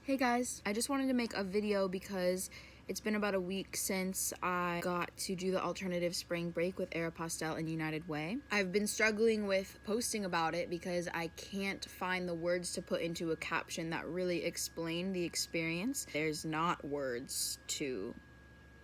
Hey guys, I just wanted to make a video because it's been about a week since I got to do the alternative spring break with Aero and United Way. I've been struggling with posting about it because I can't find the words to put into a caption that really explain the experience. There's not words to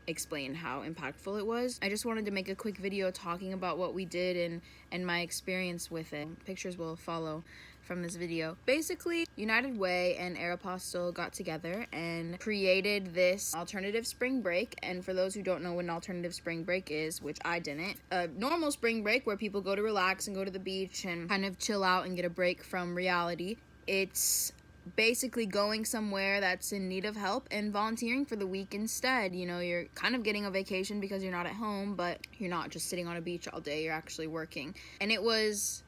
explain how impactful it was. I just wanted to make a quick video talking about what we did and my experience with it. Pictures will follow from this video. Basically, United Way and Aeropostale got together and created this alternative spring break. And for those who don't know what an alternative spring break is, which I didn't, a normal spring break where people go to relax and go to the beach and kind of chill out and get a break from reality. It's basically going somewhere that's in need of help and volunteering for the week instead. You know, you're kind of getting a vacation because you're not at home, but you're not just sitting on a beach all day, you're actually working. And it was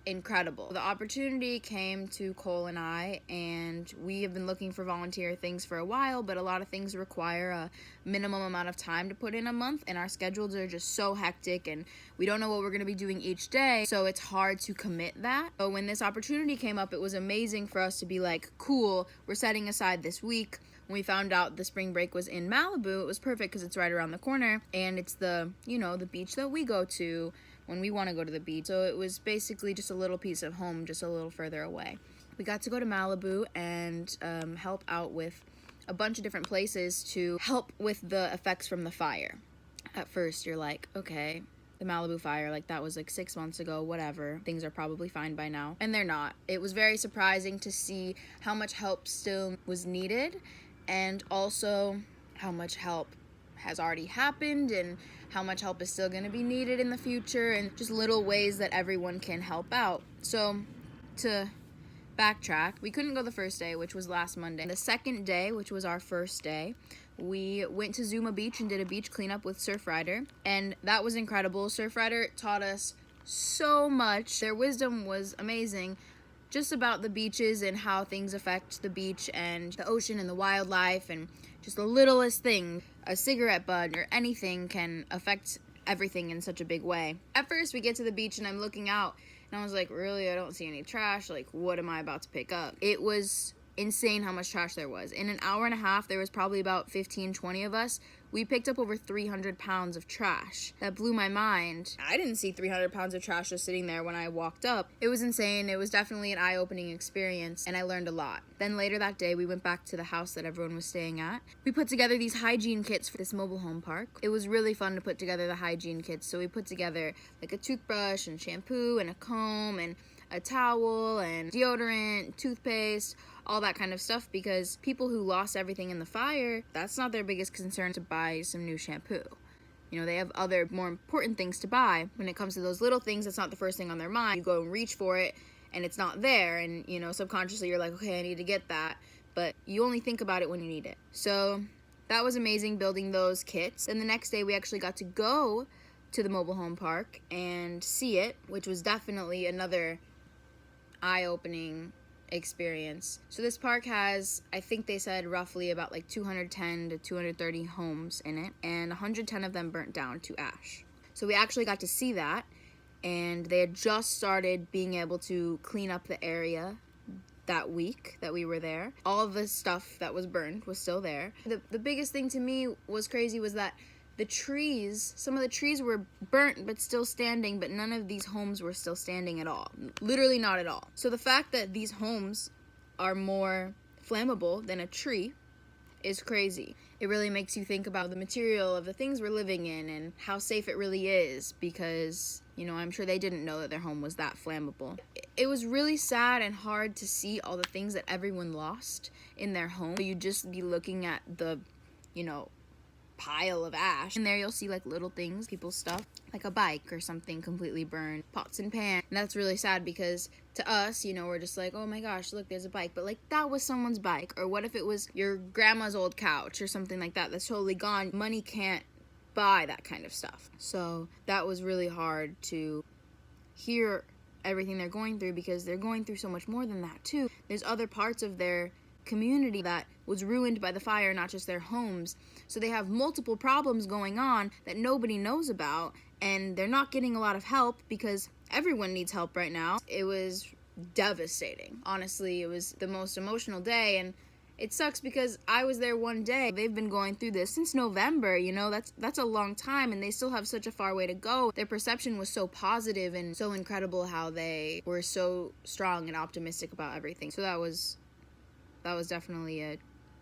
incredible. The opportunity came to Cole and I, and we have been looking for volunteer things for a while, but a lot of things require a minimum amount of time to put in a month, and our schedules are just so hectic and we don't know what we're going to be doing each day, so it's hard to commit that. So when this opportunity came up, it was amazing for us to be like, cool, we're setting aside this week. When we found out the spring break was in Malibu, it was perfect because it's right around the corner and it's the beach that we go to when we want to go to the beach. So it was basically just a little piece of home just a little further away. We got to go to Malibu and help out with a bunch of different places to help with the effects from the fire. At first you're like, okay, the Malibu fire, like that was like 6 months ago, whatever. Things are probably fine by now. And they're not. It was very surprising to see how much help still was needed and also how much help has already happened and how much help is still going to be needed in the future, and just little ways that everyone can help out. So to backtrack, we couldn't go the first day, which was last Monday. The second day, which was our first day, we went to Zuma Beach and did a beach cleanup with Surfrider, and that was incredible. Surfrider taught us so much. Their wisdom was amazing, just about the beaches and how things affect the beach and the ocean and the wildlife, and just the littlest thing, a cigarette butt or anything can affect everything in such a big way. At first we get to the beach and I'm looking out and I was like, really, I don't see any trash, like what am I about to pick up? It was insane how much trash there was. In an hour and a half, there was probably about 15-20 of us. We picked up over 300 pounds of trash. That blew my mind. I didn't see 300 pounds of trash just sitting there when I walked up. It was insane. It was definitely an eye-opening experience, and I learned a lot. Then later that day, we went back to the house that everyone was staying at. We put together these hygiene kits for this mobile home park. It was really fun to put together the hygiene kits, so we put together like a toothbrush and shampoo and a comb and a towel and deodorant, toothpaste, all that kind of stuff, because people who lost everything in the fire, that's not their biggest concern to buy some new shampoo. You know, they have other more important things to buy. When it comes to those little things, that's not the first thing on their mind. You go and reach for it and it's not there, and you know, subconsciously you're like, okay, I need to get that, but you only think about it when you need it. So that was amazing building those kits. And the next day we actually got to go to the mobile home park and see it, which was definitely another eye-opening experience. So this park has, I think they said roughly about like 210 to 230 homes in it, and 110 of them burnt down to ash. So we actually got to see that, and they had just started being able to clean up the area that week that we were there. All of the stuff that was burned was still there. The biggest thing to me was crazy was that the trees, some of the trees were burnt but still standing, but none of these homes were still standing at all. Literally not at all. So the fact that these homes are more flammable than a tree is crazy. It really makes you think about the material of the things we're living in and how safe it really is, because, you know, I'm sure they didn't know that their home was that flammable. It was really sad and hard to see all the things that everyone lost in their home. You'd just be looking at the, pile of ash, and there you'll see like little things, people's stuff, like a bike or something completely burned, pots and pans. And that's really sad because to us, we're just like, oh my gosh, look, there's a bike, but like that was someone's bike. Or what if it was your grandma's old couch or something like that that's totally gone? Money can't buy that kind of stuff. So that was really hard to hear everything they're going through, because they're going through so much more than that too. There's other parts of their community that was ruined by the fire, not just their homes. So they have multiple problems going on that nobody knows about, and they're not getting a lot of help because everyone needs help right now. It was devastating. Honestly, it was the most emotional day, and It sucks because I was there one day. They've been going through this since November, you know, that's a long time, and they still have such a far way to go. Their perception was so positive and so incredible how they were so strong and optimistic about everything. So that was definitely a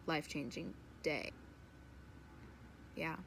life-changing day. Yeah.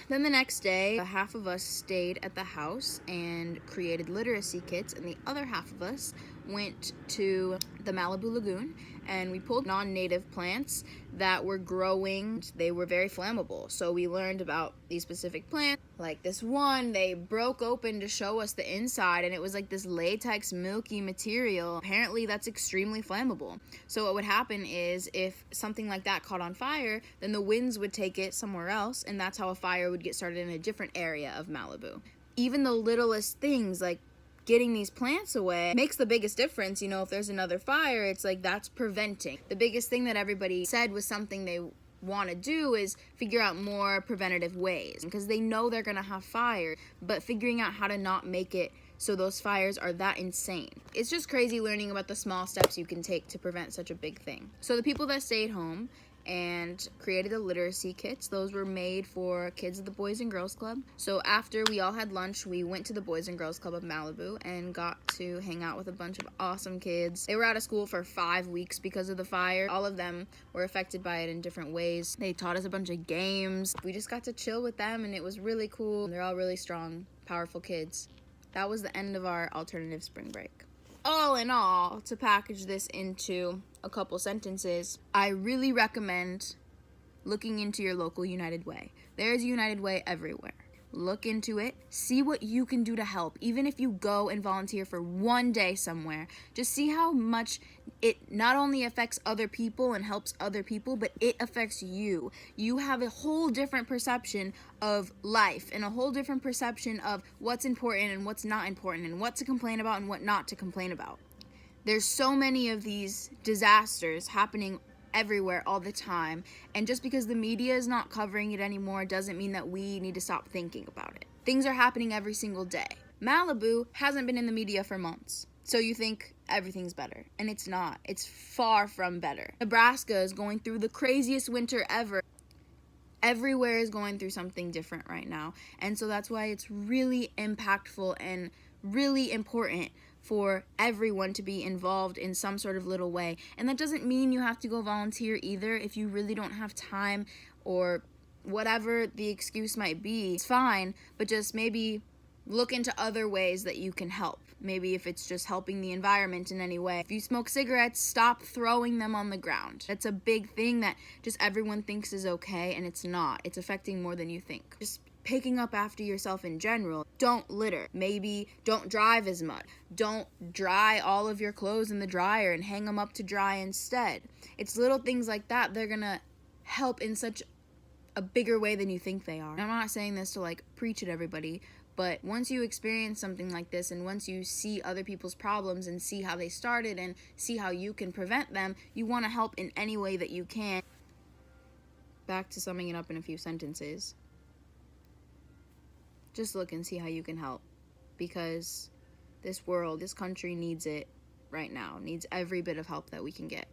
Then the next day, half of us stayed at the house and created literacy kits, and the other half of us went to the Malibu Lagoon, and we pulled non-native plants that were growing. They were very flammable, so we learned about these specific plants. Like this one, they broke open to show us the inside, and it was like this latex milky material. Apparently that's extremely flammable. So what would happen is if something like that caught on fire, then the winds would take it somewhere else, and that's how a fire would get started in a different area of Malibu. Even the littlest things, like getting these plants away, makes the biggest difference. You know, if there's another fire, it's like that's preventing. The biggest thing that everybody said was something they want to do is figure out more preventative ways, because they know they're gonna have fire, but figuring out how to not make it so those fires are that insane. It's just crazy learning about the small steps you can take to prevent such a big thing. So the people that stayed home and created the literacy kits, those were made for kids of the Boys and Girls Club. So after we all had lunch, we went to the Boys and Girls Club of Malibu and got to hang out with a bunch of awesome kids. They were out of school for 5 weeks because of the fire. All of them were affected by it in different ways. They taught us a bunch of games. We just got to chill with them, and it was really cool. They're all really strong, powerful kids. That was the end of our alternative spring break. All in all, to package this into a couple sentences, I really recommend looking into your local United Way. There's a United Way everywhere. Look into it, see what you can do to help. Even if you go and volunteer for one day somewhere, just see how much it not only affects other people and helps other people, but it affects you. You have a whole different perception of life and a whole different perception of what's important and what's not important and what to complain about and what not to complain about. There's so many of these disasters happening everywhere all the time, and just because the media is not covering it anymore doesn't mean that we need to stop thinking about it. Things are happening every single day. Malibu hasn't been in the media for months, so you think everything's better, and it's not. It's far from better. Nebraska is going through the craziest winter ever. Everywhere is going through something different right now, and so that's why it's really impactful and really important for everyone to be involved in some sort of little way. And that doesn't mean you have to go volunteer either. If you really don't have time or whatever the excuse might be, it's fine, but just maybe look into other ways that you can help. Maybe if it's just helping the environment in any way. If you smoke cigarettes, stop throwing them on the ground. That's a big thing that just everyone thinks is okay, and it's not. It's affecting more than you think. Just picking up after yourself in general. Don't litter. Maybe don't drive as much. Don't dry all of your clothes in the dryer and hang them up to dry instead. It's little things like that. They're gonna help in such a bigger way than you think they are. And I'm not saying this to like preach at everybody, but once you experience something like this, and once you see other people's problems and see how they started and see how you can prevent them, you want to help in any way that you can. Back to summing it up in a few sentences. Just look and see how you can help, because this world, this country needs it right now, needs every bit of help that we can get.